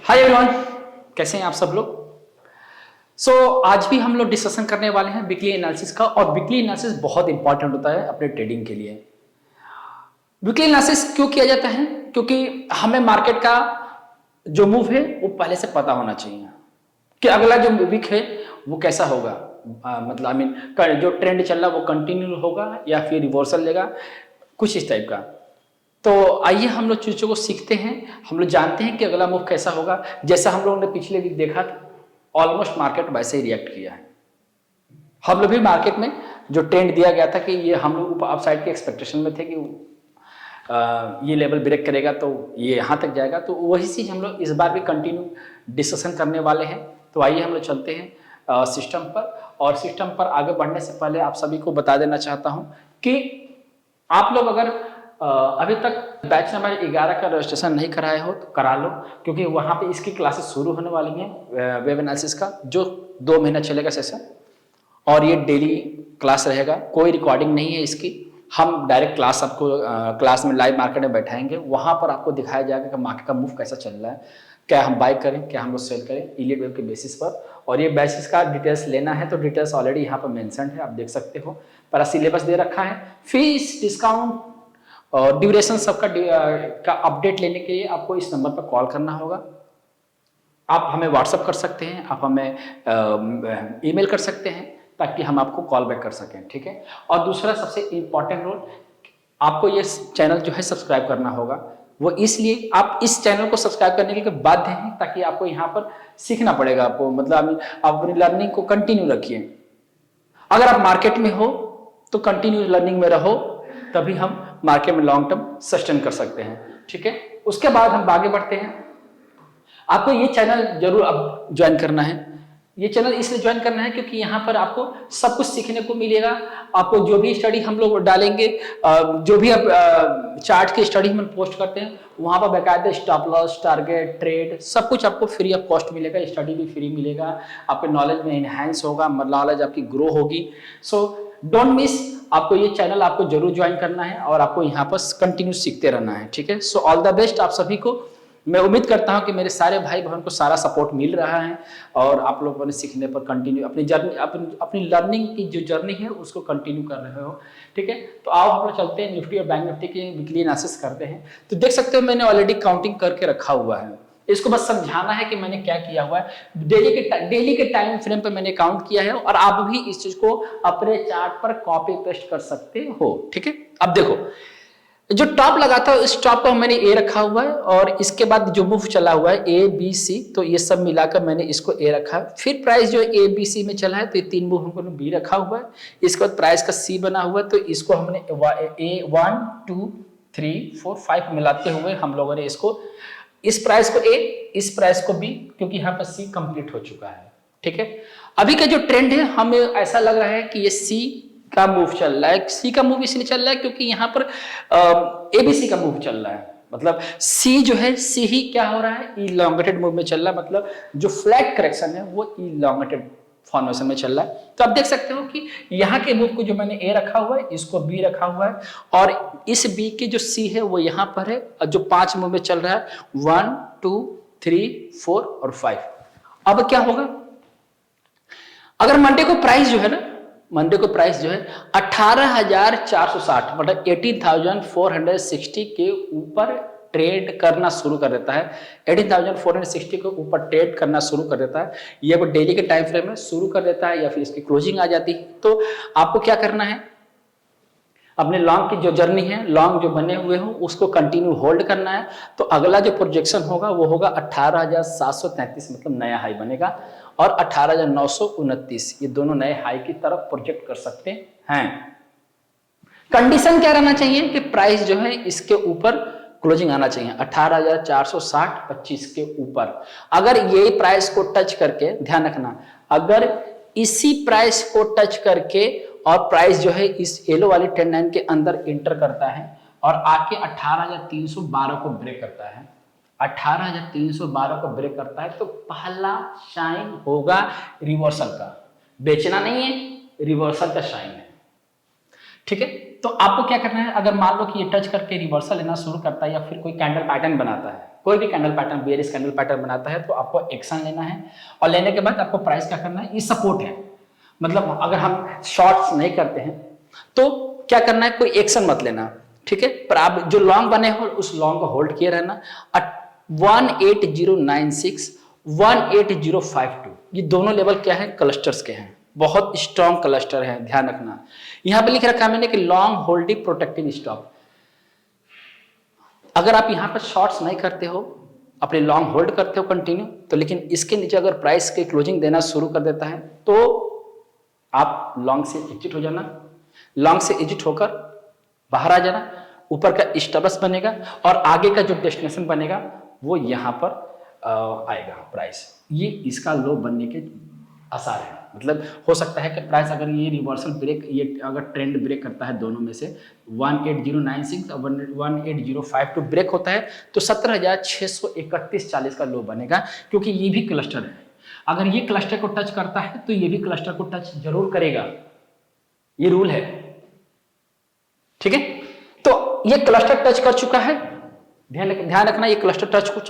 Hi everyone, कैसे हैं आप सब लोग। आज भी हम लोग डिस्कशन करने वाले हैं वीकली एनालिसिस का। और वीकली एनालिसिस बहुत इंपॉर्टेंट होता है अपने ट्रेडिंग के लिए। वीकली एनालिसिस क्यों किया जाता है? क्योंकि हमें मार्केट का जो मूव है वो पहले से पता होना चाहिए कि अगला जो वीक है वो कैसा होगा। मतलब आई मीन जो ट्रेंड चल रहा है वो कंटिन्यू होगा या फिर रिवर्सल लेगा, कुछ इस टाइप का। तो आइए हम लोग चीज़ों को सीखते हैं। हम लोग जानते हैं कि अगला मूव कैसा होगा। जैसा हम लोगों ने पिछले वीक देखा, ऑलमोस्ट मार्केट वैसे ही रिएक्ट किया है। हम लोग भी मार्केट में जो ट्रेंड दिया गया था कि ये हम लोग अपसाइड के एक्सपेक्टेशन में थे कि ये लेवल ब्रेक करेगा तो ये यहाँ तक जाएगा, तो वही चीज़ हम लोग इस बार भी कंटिन्यू डिस्कशन करने वाले हैं। तो आइए हम लोग चलते हैं सिस्टम पर। और सिस्टम पर आगे बढ़ने से पहले आप सभी को बता देना चाहता हूँ कि आप लोग अगर अभी तक बैच नंबर 11 का रजिस्ट्रेशन नहीं कराए हो तो करा लो, क्योंकि वहाँ पे इसकी क्लासेस शुरू होने वाली हैं वेब एनालिसिस का, जो 2 महीना चलेगा सेशन। और ये डेली क्लास रहेगा, कोई रिकॉर्डिंग नहीं है इसकी। हम डायरेक्ट क्लास आपको क्लास में लाइव मार्केट में बैठाएंगे, वहाँ पर आपको दिखाया जाएगा कि मार्केट का मूव कैसा चल रहा है, क्या हम बाय करें, क्या हम लोग सेल करें इलीट वेब के बेसिस पर। और ये बैचेस का डिटेल्स लेना है तो डिटेल्स ऑलरेडी यहाँ पर मेंशन है, आप देख सकते हो। पर सिलेबस दे रखा है, फीस, डिस्काउंट और ड्यूरेशन सबका का अपडेट लेने के लिए आपको इस नंबर पर कॉल करना होगा। आप हमें व्हाट्सअप कर सकते हैं, आप हमें ईमेल कर सकते हैं ताकि हम आपको कॉल बैक कर सकें, ठीक है। और दूसरा सबसे इम्पॉर्टेंट रोल, आपको ये चैनल जो है सब्सक्राइब करना होगा। वो इसलिए आप इस चैनल को सब्सक्राइब करने के लिए बाध्य हैं ताकि आपको यहाँ पर सीखना पड़ेगा आपको, मतलब आप अपनी लर्निंग को कंटिन्यू रखिए। अगर आप मार्केट में हो तो कंटिन्यू लर्निंग में रहो, तभी हम मार्केट में लॉन्ग टर्म सस्टेन कर सकते हैं, ठीक है। उसके बाद हम आगे बढ़ते हैं। आपको ये चैनल जरूर अब ज्वाइन करना है। ये चैनल इसलिए ज्वाइन करना है क्योंकि यहाँ पर आपको सब कुछ सीखने को मिलेगा। आपको जो भी स्टडी हम लोग डालेंगे, जो भी आप चार्ट की स्टडी हम पोस्ट करते हैं, वहाँ पर बाकायदा स्टॉप लॉस, टारगेट, ट्रेड सब कुछ आपको फ्री ऑफ कॉस्ट मिलेगा। स्टडी भी फ्री मिलेगा, आपके नॉलेज में इनहेंस होगा, नॉलेज आपकी ग्रो होगी। सो डोंट मिस, आपको ये चैनल आपको जरूर ज्वाइन करना है और आपको यहाँ पर कंटिन्यू सीखते रहना है, ठीक है। सो ऑल द बेस्ट आप सभी को। मैं उम्मीद करता हूं कि मेरे सारे भाई बहन को सारा सपोर्ट मिल रहा है और आप लोगों ने सीखने पर कंटिन्यू अपनी जर्नी, अपनी लर्निंग की जो जर्नी है उसको कंटिन्यू कर रहे हो, ठीक है। तो आओ हम लोग चलते हैं निफ्टी और बैंक निफ्टी की वीकली एनालिसिस करते हैं। तो देख सकते हो मैंने ऑलरेडी काउंटिंग करके रखा हुआ है, इसको बस समझाना है कि मैंने क्या किया हुआ है। डेली के टाइम फ्रेम पे मैंने काउंट किया है और आप भी इस चीज को अपने चार्ट पर कॉपी पेस्ट कर सकते हो, ठीक है। अब देखो जो टॉप लगा था इस टॉप को मैंने ए रखा हुआ है और इसके बाद जो मूव चला हुआ है ए बी सी, तो ये सब मिलाकर मैंने इसको ए रखा है। फिर प्राइस जो ए बी सी में चला है तो ये 3 मूव हमको बी रखा हुआ है। इसके बाद प्राइस का सी बना हुआ है तो इसको हमने ए 1 2 3 4 5 मिलाते हुए हम लोगों ने इसको, इस प्राइस को ए, इस प्राइस को बी, क्योंकि यहाँ पर सी कंप्लीट हो चुका है, ठीक है। अभी का जो ट्रेंड है हमें ऐसा लग रहा है कि ये सी का मूव चल रहा है। सी का मूव इसलिए चल रहा है क्योंकि यहाँ पर एबीसी का मूव चल रहा है। मतलब सी जो है, सी ही क्या हो रहा है, इलॉन्गेटेड मूव में चल रहा है। मतलब जो फ्लैट करेक्शन है वो इलॉन्गेटेड फॉर्मेशन में चल रहा है। तो आप देख सकते हो कि यहाँ के मूव को जो मैंने ए रखा हुआ है, इसको बी रखा हुआ है और इस बी की जो सी है वो यहाँ पर है। जो 5 मूव में चल रहा है 1 2 3 4 और 5। अब क्या होगा, अगर मंडे को प्राइस जो है ना, मंडे को प्राइस जो है 18,460 मतलब 18,460 के ऊपर ट्रेड करना शुरू कर देता है। 18,460 के ऊपर ट्रेड करना शुरू कर देता है, ये वो डेली के टाइम फ्रेम में शुरू कर देता है या फिर इसकी क्लोजिंग आ जाती है। तो आपको क्या करना है, अपने लॉन्ग की जो जर्नी है, लॉन्ग जो बने हुए हो उसको कंटिन्यू होल्ड करना है। तो अगला जो प्रोजेक्शन होगा वो होगा 18,733 मतलब नया हाई बनेगा और 18,929, ये दोनों नए हाई की तरफ प्रोजेक्ट कर सकते हैं। कंडीशन क्या रहना चाहिए कि प्राइस जो है इसके ऊपर क्लोजिंग आना चाहिए 18,460 25 के ऊपर। अगर ये प्राइस को टच करके, ध्यान रखना, अगर इसी प्राइस को टच करके और प्राइस जो है इस येलो वाली ट्रेंड लाइन के अंदर इंटर करता है और आके 18,312 को ब्रेक करता है, 18,312 को ब्रेक करता है, तो पहला शाइन होगा रिवर्सल का। बेचना नहीं है, रिवर्सल का शाइन है, ठीक है। तो आपको क्या करना है, अगर मान लो कि ये टच करके रिवर्सल लेना शुरू करता है या फिर कोई कैंडल पैटर्न बनाता है, कोई भी candle pattern, bearish candle pattern बनाता है तो आपको एक्शन लेना है, और लेने के बाद आपको प्राइस क्या करना है, ये सपोर्ट है, मतलब अगर हम शॉर्ट्स नहीं करते हैं तो क्या करना है, कोई एक्शन मत लेना, ठीक है। पर आप जो लॉन्ग बने हो उस लॉन्ग को होल्ड किए रहना। 18096 18052 ये दोनों लेवल क्या है, क्लस्टर्स के हैं, बहुत स्ट्रॉन्ग क्लस्टर है, ध्यान रखना। यहां पे लिख रखा है मैंने कि लॉन्ग होल्डिंग प्रोटेक्टिंग स्टॉप। अगर आप यहां पर शॉर्ट्स नहीं करते हो, अपने लॉन्ग होल्ड करते हो कंटिन्यू, तो लेकिन इसके नीचे अगर प्राइस की क्लोजिंग देना शुरू कर देता है तो आप लॉन्ग से एग्जिट हो जाना, लॉन्ग से एग्जिट होकर बाहर आ जाना, ऊपर का स्टेबस बनेगा और आगे का जो डेस्टिनेशन बनेगा वो यहां पर आएगा प्राइस। ये इसका लो बनने के आसार है, मतलब हो सकता है कि प्राइस अगर ये रिवर्सल ब्रेक, ये अगर ट्रेंड ब्रेक करता है दोनों में से 18096 और 18052 ब्रेक होता है तो 17,631.40 का लो बनेगा, क्योंकि ये भी क्लस्टर है। अगर ये क्लस्टर को टच करता है तो ये भी क्लस्टर को टच जरूर करेगा, ये रूल है, ठीक है। तो ये क्लस्टर टच कर चुका है, ध्यान रखना, ये क्लस्टर टच कर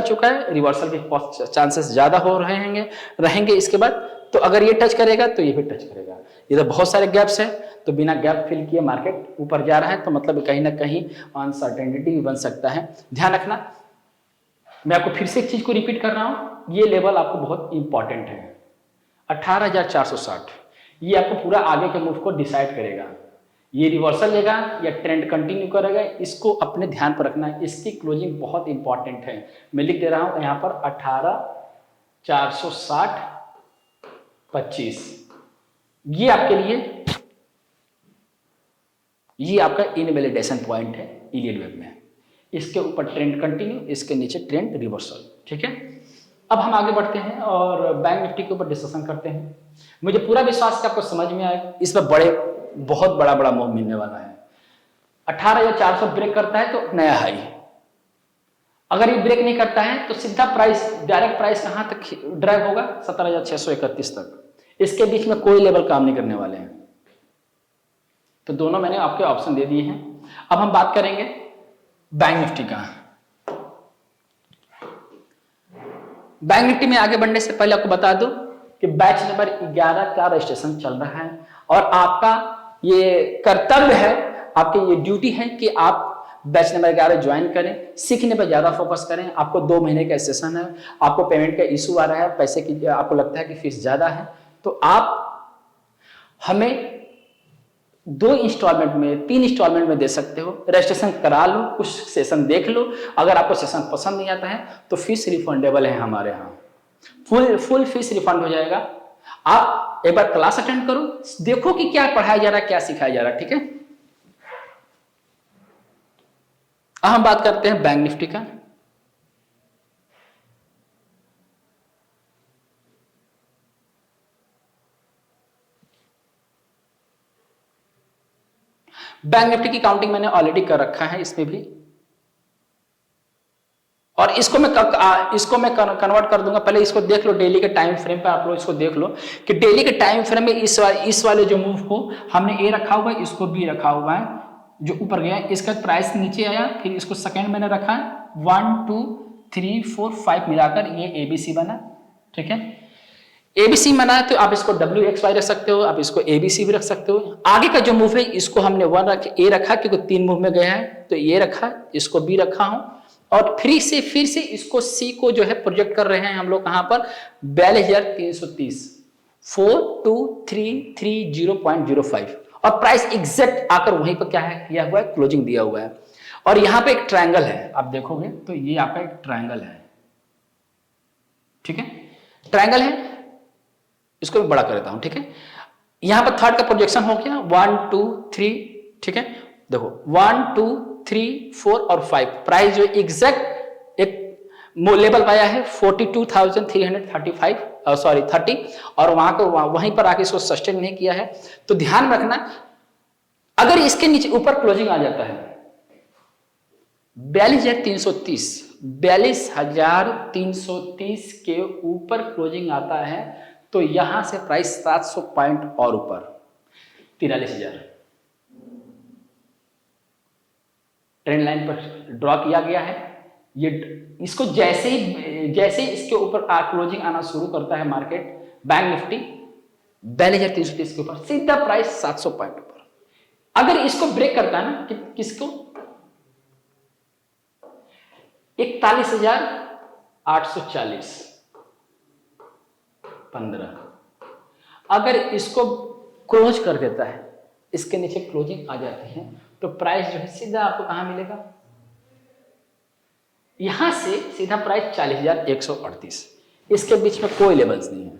चुका है, रिवर्सल के चांसेस ज्यादा हो रहेंगे इसके बाद। तो अगर ये टच करेगा तो ये भी टच करेगा। इधर बहुत सारे गैप्स हैं, तो बिना गैप फिल किए मार्केट ऊपर जा रहा है, तो मतलब कहीं ना कहीं अनसर्टेनिटी भी बन सकता है, ध्यान रखना। मैं आपको फिर से एक चीज को रिपीट कर रहा हूं, ये लेवल आपको बहुत इंपॉर्टेंट है, 18,460, ये आपको पूरा आगे के मूव को डिसाइड करेगा। ये रिवर्सल लेगा या ट्रेंड कंटिन्यू करेगा, इसको अपने ध्यान पर रखना है, इसकी क्लोजिंग बहुत इंपॉर्टेंट है। मैं लिख दे रहा हूं यहां पर 18,460.25, ये आपके लिए, ये आपका इनवैलिडेशन पॉइंट है इलियड वेब में। इसके ऊपर ट्रेंड कंटिन्यू, इसके नीचे ट्रेंड रिवर्सल, ठीक है। अब हम आगे बढ़ते हैं और बैंक निफ्टी के ऊपर डिस्कशन करते हैं। मुझे पूरा विश्वास है आपको समझ में आएगा, इसमें बहुत बड़ा मूव मिलने वाला है। 18,400 ब्रेक करता है तो नया हाई, अगर ये ब्रेक नहीं करता है तो सीधा प्राइस, डायरेक्ट प्राइस कहां तक ड्राइव होगा, 17,631 तक। इसके बीच में कोई लेवल काम नहीं करने वाले हैं। तो दोनों मैंने आपके ऑप्शन दे दिए हैं। अब हम बात करेंगे बैंक निफ्टी का। बैंक निफ्टी में आगे बढ़ने से पहले आपको बता दूं कि बैच नंबर 11 का रजिस्ट्रेशन चल रहा है और आपका ये कर्तव्य है, आपकी ये ड्यूटी है कि आप बैच नंबर 11 ज्वाइन करें, सीखने पर ज्यादा फोकस करें। आपको 2 महीने का सेशन है, आपको पेमेंट का इशू आ रहा है, पैसे की आपको लगता है कि फीस ज्यादा है, तो आप हमें 2 इंस्टॉलमेंट में, 3 इंस्टॉलमेंट में दे सकते हो। रजिस्ट्रेशन करा लो, कुछ सेशन देख लो, अगर आपको सेशन पसंद नहीं आता है तो फीस रिफंडेबल है हमारे यहाँ, फुल फीस रिफंड हो जाएगा। आप एक बार क्लास अटेंड करो, देखो कि क्या पढ़ाया जा रहा है, क्या सिखाया जा रहा है, ठीक है। अब हम बात करते हैं बैंक निफ्टी का। बैंक निफ्टी की काउंटिंग मैंने ऑलरेडी कर रखा है इसमें भी, और इसको मैं कन्वर्ट कर दूंगा। पहले इसको देख लो, डेली के टाइम फ्रेम पर आप लोग इसको देख लो कि डेली के टाइम फ्रेम में इस वाले जो मूव को हमने ए रखा हुआ है, इसको बी रखा हुआ है, जो ऊपर गया इसका प्राइस नीचे आया, फिर इसको सेकंड मैंने रखा है, 1 2 3 4 5 मिलाकर ये एबीसी बना, ठीक है। एबीसी बना है तो आप इसको WXY रख सकते हो, आप इसको एबीसी भी रख सकते हो। आगे का जो मूव है इसको हमने 1 ए रखा क्योंकि 3 मूव में गया है, तो ये रखा, इसको बी रखा हूं, और फिर से इसको सी को जो है प्रोजेक्ट कर रहे हैं हम लोग कहां पर, 42,330, 42,330.05, और प्राइस एग्जैक्ट आकर वहीं पर क्या है किया हुआ है, क्लोजिंग दिया हुआ है। और यहां पे एक ट्रायंगल है, आप देखोगे तो ये आपका एक ट्रायंगल है, ठीक है, ट्रायंगल है, इसको भी बड़ा कर देता हूं, ठीक है। यहां पर थर्ड का प्रोजेक्शन हो गया, 1 2 3, ठीक है। देखो 1 2 3 4 और 5, प्राइस जो एग्जैक्ट एक लेवल पाया है 42,335, सॉरी 30, और वहीं पर आके इसको सस्टेन नहीं किया है। तो ध्यान रखना, अगर इसके नीचे ऊपर क्लोजिंग आ जाता है 42,330, 42,330 के ऊपर क्लोजिंग आता है तो यहां से प्राइस 700 पॉइंट और ऊपर 43,000, ट्रेंड लाइन पर ड्रॉ किया गया है। ये इसको जैसे ही इसके ऊपर क्लोजिंग आना शुरू करता है मार्केट, बैंक निफ्टी 4230 के ऊपर सीधा प्राइस 700 पॉइंट ऊपर। अगर इसको ब्रेक करता है ना, किसको 41,840 15, अगर इसको क्लोज कर देता है, इसके नीचे क्लोजिंग आ जाती है, तो प्राइस जो है सीधा आपको कहां मिलेगा, यहां से सीधा प्राइस 40,138। इसके बीच में कोई लेवल्स नहीं है।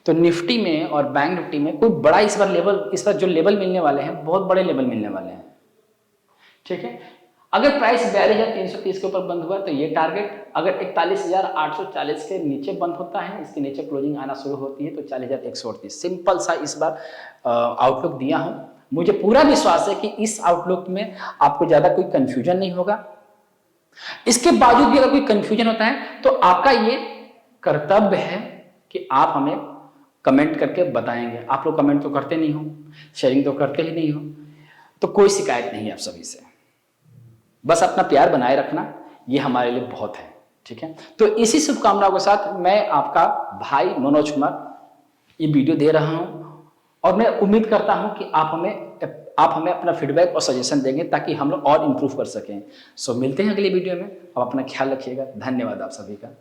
तो निफ्टी में और बैंक निफ्टी में कोई बड़ा इस बार जो लेवल मिलने वाले हैं, बहुत बड़े लेवल मिलने वाले हैं। ठीक है, अगर प्राइस 42,330 के ऊपर बंद हुआ तो ये टारगेट, अगर 41,840 के नीचे बंद होता है, इसके नीचे क्लोजिंग आना शुरू होती है, तो 40,138। सिंपल सा इस बार आउटलुक दिया हूं। मुझे पूरा विश्वास है कि इस आउटलुक में आपको ज्यादा कोई कंफ्यूजन नहीं होगा। इसके बावजूद भी अगर कोई कंफ्यूजन होता है तो आपका ये कर्तव्य है कि आप हमें कमेंट करके बताएंगे। आप लोग कमेंट तो करते नहीं हो, शेयरिंग तो करते ही नहीं हो, तो कोई शिकायत नहीं है आप सभी से। बस अपना प्यार बनाए रखना, ये हमारे लिए बहुत है। ठीक है, तो इसी शुभकामनाओं के साथ मैं आपका भाई मनोज कुमार ये वीडियो दे रहा हूं, और मैं उम्मीद करता हूं कि आप हमें अपना फीडबैक और सजेशन देंगे ताकि हम लोग और इंप्रूव कर सकें। सो मिलते हैं अगली वीडियो में। आप अपना ख्याल रखिएगा। धन्यवाद आप सभी का।